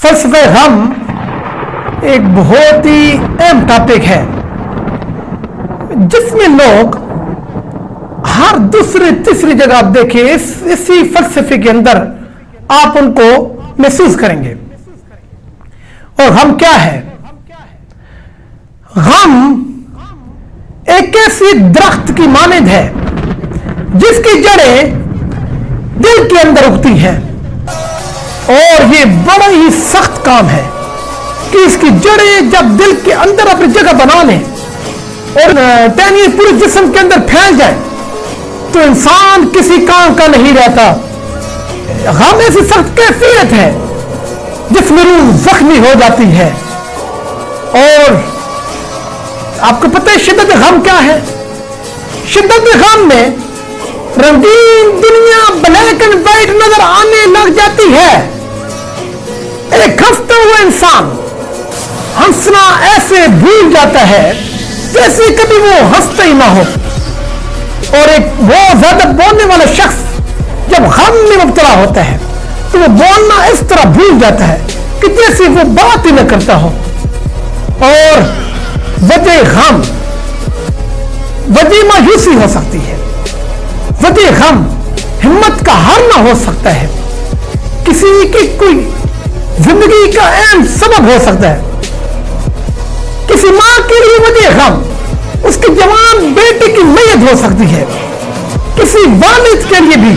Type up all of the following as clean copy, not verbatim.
फलसफे गम एक बहुत ही अहम टॉपिक है जिसमें लोग हर दूसरी तीसरी जगह आप देखिए इसी फलसफे के अंदर आप उनको महसूस करेंगे। और गम क्या है? गम एक ऐसी दरख्त की मानद है जिसकी जड़ें दिल के अंदर उगती हैं और ये बड़ा ही सख्त काम है कि इसकी जड़ें जब दिल के अंदर अपनी जगह बना लें और टहनिए पूरे जिस्म के अंदर फैल जाए तो इंसान किसी काम का नहीं रहता। गम ऐसी सख्त कैफियत है जिसमें रूह जख्मी हो जाती है। और आपको पता है शिद्दत गम क्या है? शिद्दत गम में रंगीन दुनिया ब्लैक एंड व्हाइट नजर आने लग जाती है। एक हंसता हुआ इंसान हंसना ऐसे भूल जाता है जैसे कभी वो हंसता ही ना हो। और एक बहुत ज्यादा बोलने वाला शख्स जब गम में मुब्तला होता है तो वो बोलना इस तरह भूल जाता है कि जैसे वो बात ही न करता हो। और वजह गम वजह मायूसी हो सकती है, वजह गम हिम्मत का हारना हो सकता है, किसी की कोई जिंदगी का अहम सबब हो सकता है। किसी मां के लिए वजह गम उसके जवान बेटे की मैयत हो सकती है। किसी वालिद के लिए भी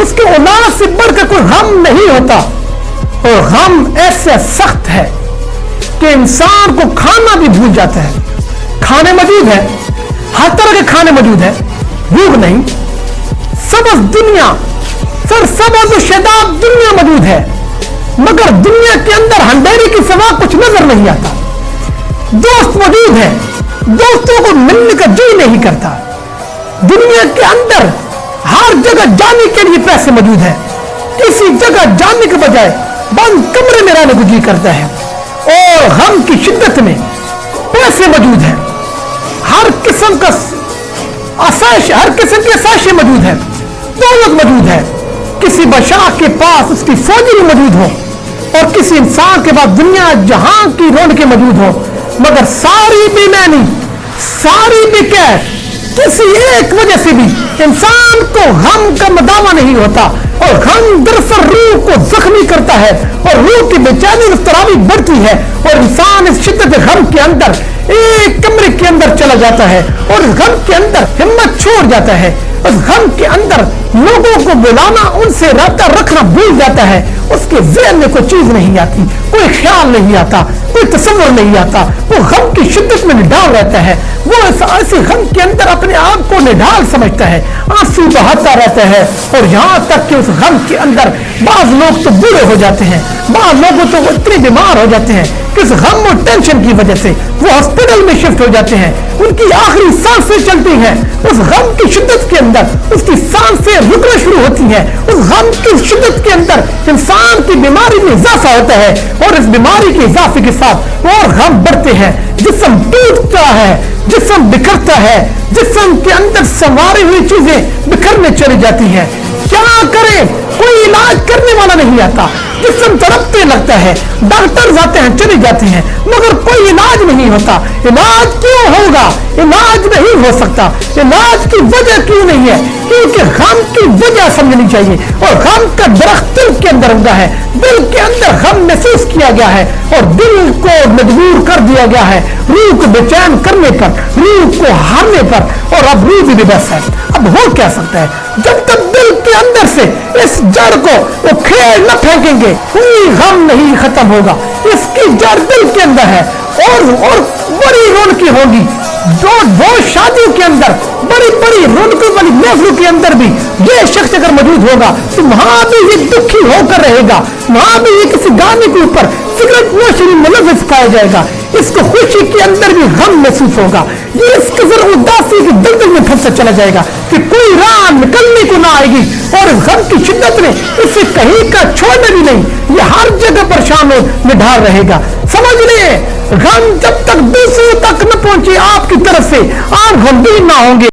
उसके औलाद से बढ़कर कोई गम नहीं होता। और गम ऐसा सख्त है कि इंसान को खाना भी भूल जाता है। खाने मौजूद है, हर तरह के खाने मौजूद है, भूख नहीं। सबज दुनिया सबज शदाब दुनिया मौजूद है मगर दुनिया के अंदर अंधेरे की सिवा कुछ नजर नहीं आता। दोस्त मौजूद है, दोस्तों को मिलने का जी नहीं करता। दुनिया के अंदर हर जगह जाने के लिए पैसे मौजूद है, किसी जगह जाने के बजाय बंद कमरे में रहने को जी करता है। और गम की शिद्दत में पैसे मौजूद है, हर किस्म का आसाइश, हर किस्म की आसाइशें मौजूद है, दौलत मौजूद है। किसी बादशाह के पास उसकी फौजी भी मौजूद हो और किसी इंसान के पास दुनिया जहां की रौनकें मौजूद हो मगर सारी बेमैनी, सारी बेकैफ, किसी एक वजह से भी इंसान को गम का मदावा नहीं होता। और गम दरअसल रूह को जख्मी करता है और रूह की बेचैनी उस तरह भी बढ़ती है और इंसान इस शिद्दत गम के अंदर एक कमरे के अंदर चला जाता है और इस गम के अंदर हिम्मत छोड़ जाता है। उस गम के अंदर लोगों को बुलाना, उनसे राब्ता रखना भूल जाता है। उसके ज़हन में कोई चीज नहीं आती, कोई ख्याल नहीं आता, कोई तसव्वुर नहीं आता। वो गम की शिद्दत में निढाल रहता है। वो ऐसे गम के अंदर अपने आप को निढाल समझता है, आंसू बहाता रहता है। और यहां तक कि उस गम के अंदर बाज लोग तो बूढ़े हो जाते हैं, बाज लोग तो इतने बीमार हो जाते हैं कि उस गम और टेंशन की वजह से वो हॉस्पिटल में शिफ्ट हो जाते हैं। उनकी आखिरी सांसें चलती हैं उस गम की शिद्दत के अंदर, उसकी सांसें रुकना शुरू होती हैं। उस गम की शिद्दत के अंदर इंसान की बीमारी में इजाफा होता है और इस बीमारी के इजाफे के साथ और गम बढ़ते हैं। जिस्म टूटता है, जिस्म बिखरता है, जिस्म के अंदर संवारी हुई चीजें बिखरने चली जाती हैं। क्या करें? कोई इलाज करने वाला नहीं आता, जिस्म तड़पने लगता है, डॉक्टर आते हैं चले जाते हैं मगर कोई इलाज नहीं होता। इलाज क्यों होगा? इलाज नहीं हो सकता। इलाज की वजह क्यों नहीं है? क्योंकि गम की वजह समझनी चाहिए। और गम का दरख्त दिल के अंदर उगा है, दिल के अंदर गम महसूस किया गया है और दिल को मजबूर कर दिया गया है रूह को बेचैन करने पर, रूह को हारने पर। और अब रूह भी बेबस है, अब हो क्या सकता है? जब तक दिल के अंदर से इस जड़ को वो खेल न फेंकेंगे कोई गम नहीं खत्म होगा। इसकी जड़ दिल के अंदर है और बड़ी रौनकी होगी। वो शादियों के अंदर बड़ी बड़ी रौनकों वाली महफिलों के अंदर भी ये शख्स अगर मौजूद होगा तो वहां भी ये दुखी होकर रहेगा, वहां भी ये किसी गाने के ऊपर सिगरेट नोशी में मुलव्वस पाया जाएगा। इसको खुशी के अंदर भी गम महसूस होगा। ये इस कदर उदासी की दलदल में फंसता चला जाएगा कि कोई राह निकलने को ना आएगी। और इस गम की शिद्दत में इसे कहीं का छोड़ना भी नहीं, ये हर जगह परेशान में ढाल रहेगा। समझ ले, गम जब तक दूसरों तक न पहुंचे आपकी तरफ से आप गमगीन ना होंगे।